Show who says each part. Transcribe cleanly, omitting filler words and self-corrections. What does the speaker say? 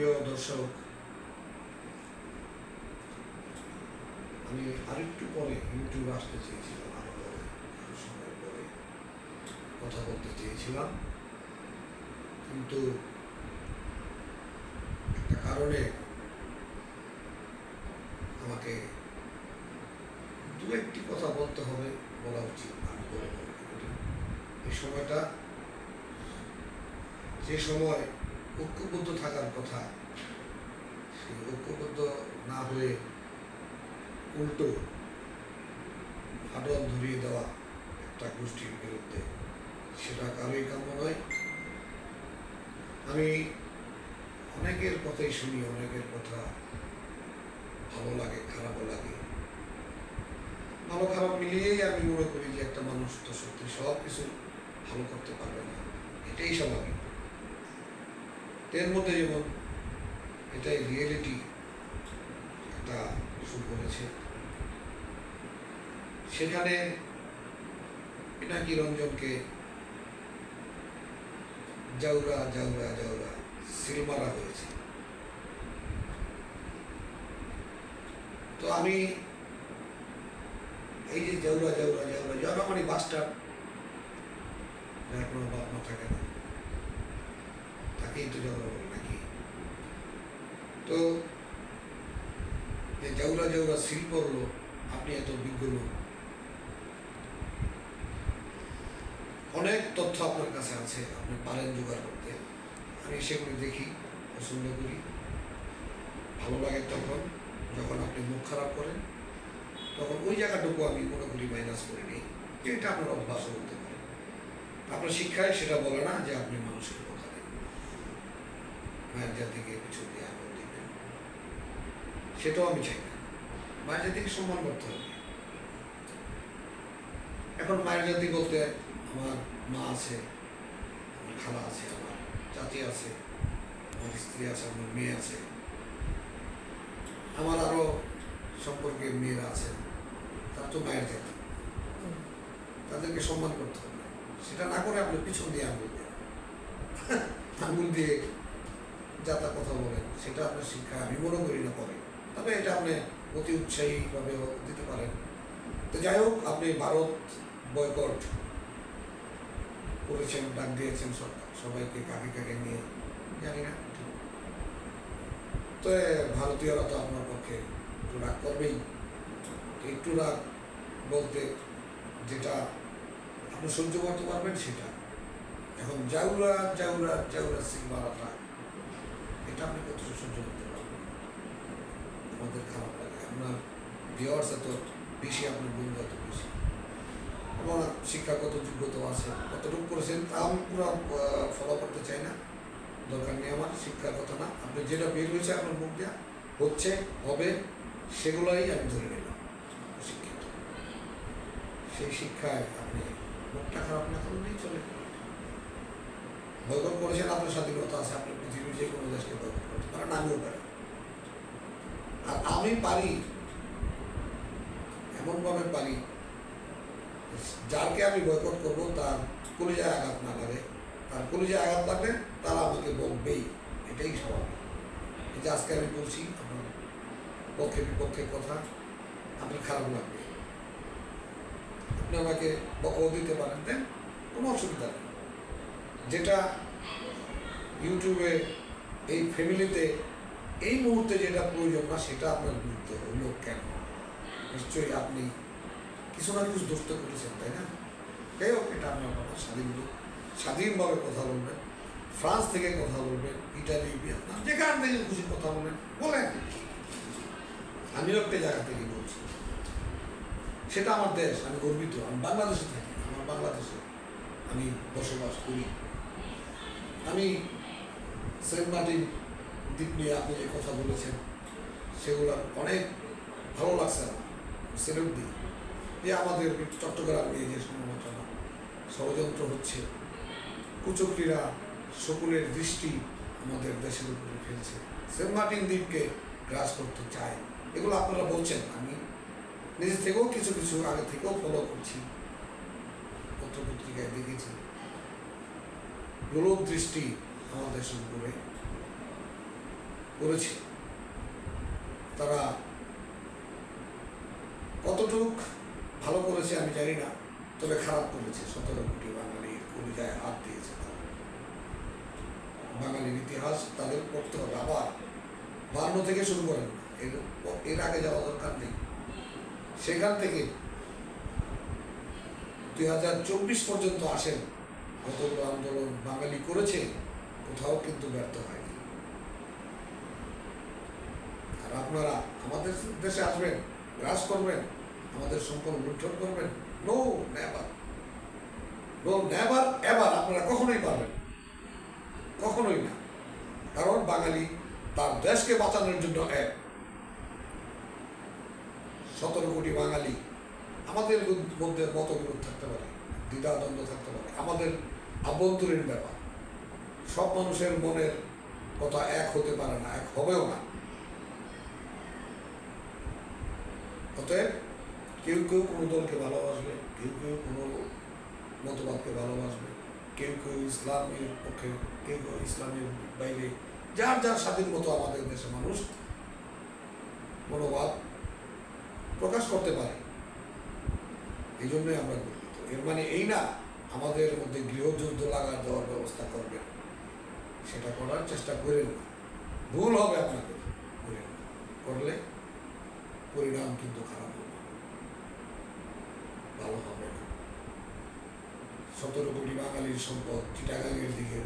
Speaker 1: প্রিয় দর্শক, আমি আরেকটু পরে ইউটিউবে আসতে চেয়েছিলাম, আরো পরে সময় পরে কথা বলতে চেয়েছিলাম, কিন্তু একটা কারণে আমাকে দু একটি কথা বলতে হবে, বলা উচিত। আমি বলে এই সময়টা, যে সময় ঐক্যবদ্ধ থাকার কথা, সেই ঐক্যবদ্ধ না হয়ে উল্টো ফাটল ধরিয়ে দেওয়া একটা গোষ্ঠীর বিরুদ্ধে, সেটা কারোই কাম্য নয়। আমি অনেকের কথাই শুনি, অনেকের কথা ভালো লাগে, খারাপও লাগে। ভালো খারাপ মিলিয়েই আমি মনে করি যে একটা মানুষ তো সত্যি সব কিছু ভালো করতে পারবে না, এটাই স্বাভাবিক। এর মধ্যে যেমন এটাই রিয়েলিটি একটা শুরু করেছে, সেখানে পিনাকি রঞ্জনকে জাউরা জাউরা জাউরা সিল মারা হয়েছে। তো আমি এই যে জাউরা জাউরা জাউরা জাউরা মানে বাসটা যার কোনো বাপ মা থাকে না, তাকেই তো জাউরা বলে নাকি। তো যে জাউরা জাউরা সিল করলো, আপনি এত বিজ্ঞ লোক, অনেক তথ্য আপনার কাছে আছে, আপনি পারেন জোগাড় করতে। আমি সেগুলো দেখি, পছন্দ করি, ভালো লাগে। তখন যখন আপনি মুখ খারাপ করেন, তখন ওই জায়গাটুকু আমি মনে করি মাইনাস করে নিই, যে এটা আপনার অভ্যাসও বলতে পারে। আপনার শিক্ষায় সেটা বলে না যে আপনি মানুষের কথা দেন, মায়ের জাতিকে কিছু দিয়ে আনন্দ দিবেন, সেটাও আমি চাই না। মায়ের জাতিকে সম্মান করতে হবে। এখন মায়ের জাতি বলতে আমার মা আছে, আমার খালা আছে, আমার চাচি আছে, আমার স্ত্রী আছে, আমার মেয়ে আছে, আমার আরো সম্পর্কে মেয়েরা আছে, তার তো মায়ের জাতি, তাদেরকে সম্মান করতে হবে। সেটা না করে আপনি পিছন দিয়ে আঙুল দিয়ে যাতা কথা বলেন, সেটা আপনার শিক্ষা আমি মনে করি না করে। তবে এটা আপনি অতি উৎসাহীভাবে দিতে পারেন। তো যাই হোক, আপনি ভারত বয়কট করেছেন, ডাক দিয়েছেন সরকার সবাইকে, কাকে কাকে নিয়ে জানি না। তো ভারতীয়রা তো আপনার পক্ষে একটু রাগ করবেই। একটু রাগ বলতে যেটা আপনি সহ্য করতে পারবেন সেটা। এখন জাউরা জাউরা জাউরা সিল মারাটা, এটা আপনি কত সহ্য করতে পারবেন? আমাদের খারাপ লাগে। আপনার ভিউয়ার্স এত বেশি, আপনার বন্ধু এত বেশি, আমার শিক্ষাগত যোগ্যতা আছে, কতটুকু করেছেন তা আমি পুরো ফলো করতে চাই না, দরকার নেই আমার। শিক্ষার কথা না, আপনি যেটা বের হয়েছে আপনার মুখ দেওয়া হচ্ছে হবে, সেগুলোই আমি ধরে নিলাম শিক্ষিত। সেই শিক্ষায় আপনি মুখটা খারাপ না করলেই চলে। বয়কট করেছেন, আপনার স্বাধীনতা আছে, আপনি পৃথিবীর যে কোনো দেশকে বয়কট করতে পারেন, আমিও পারি। আর আমি পারি এমনভাবে পারি, যাকে আমি বয়কট করবো তার কলিজায় আঘাত না লাগে। তার কলিজায় আঘাত লাগলে তারা আমাকে বলবেই, এটাই স্বাভাবিক। এই যে আজকে আমি বলছি আপনার পক্ষে বিপক্ষের কথা, আপনার খারাপ লাগবে, আপনি আমাকে বকাও দিতে পারেন, দেন, কোনো অসুবিধা নেই। যেটা ইউটিউবে এই ফ্যামিলিতে এই মুহূর্তে যেটা প্রয়োজন না, সেটা আপনার বিরুদ্ধে হইল কেন? নিশ্চয়ই আপনি কিছু না কিছু দোষ করেছেন, তাই না? যাই হোক, এটা আপনার কথা, স্বাধীনভাবে কথা বলবেন, ফ্রান্স থেকে কথা বলবেন, ইটালি, ভিয়েতনাম, যেখান থেকে খুশি কথা বলেন, বলেন। আমিও একটা জায়গা থেকে বলছি, সেটা আমার দেশ, আমি গর্বিত, আমি বাংলাদেশে থাকি, আমার বাংলাদেশে আমি বসবাস করি। আমি সেন্ট মার্টিন দ্বীপ নিয়ে আপনি যে কথা বলেছেন, সেগুলো অনেক ভালো লাগছে আমার, সেলুট দিই। যে আমাদের চট্টগ্রাম নিয়ে যে সমালোচনা, ষড়যন্ত্র হচ্ছে, কুচক্রীরা সকলের দৃষ্টি আমাদের দেশের উপরে ফেলছে, সেন্ট মার্টিন দ্বীপকে গ্রাস করতে চায়, এগুলো আপনারা বলছেন। আমি নিজে থেকেও কিছু কিছু আগে থেকেও ফলো করছি, পত্রপত্রিকায় দেখেছি, লোক দৃষ্টি আমাদের দেশের উপরে। করেছে তারা কতটুক ভালো করেছে আমি জানি না, তবে খারাপ করেছে। 17 কোটি বাঙালির কলিজায় হাত দিয়েছে তারা। বাঙালির ইতিহাস তাদের পড়তে হবে আবার, 52 থেকে শুরু করেন, এর আগে যাওয়া দরকার নেই। সেখান থেকে 2024 পর্যন্ত আসেন, কতগুলো আন্দোলন বাঙালি করেছে, কোথাও কিন্তু ব্যর্থ হয়নি। আর আপনারা আমাদের দেশে আসবেন, গ্রাস করবেন, আমাদের সম্পদ লুণ্ঠন করবেন, no never, no never ever আপনারা কখনোই পারবেন, কখনোই না। কারণ বাঙালি তার দেশকে বাঁচানোর জন্য এক। 17 কোটি বাঙালি, আমাদের মধ্যে মতবিরোধ থাকতে পারে, দ্বিধাদ্বন্দ্ব থাকতে পারে, আমাদের আভ্যন্তরীণ ব্যাপার। সব মানুষের মনের কথা এক হতে পারে না, এক হবেও না। অতএব কেউ কেউ কোনো দলকে ভালোবাসবে, কেউ কেউ কোনো মতবাদকে ভালোবাসবে, কেউ কেউ ইসলামের পক্ষে, কেউ কেউ ইসলামের বাইরে, যার যার স্বাধীন মতো আমাদের দেশে মানুষ মনোভাব প্রকাশ করতে পারে। এই জন্যই আমরা গর্বিত। এর মানে এই না আমাদের মধ্যে গৃহযুদ্ধ লাগার দেওয়ার ব্যবস্থা করবেন, সেটা করার চেষ্টা করেন না, ভুল হবে আপনাকে। করেন না, করলে পরিণাম কিন্তু খারাপ হবে, ভালো হবে না। 17 কোটি বাঙালির সম্পদ চিটাগাংয়ের দিকে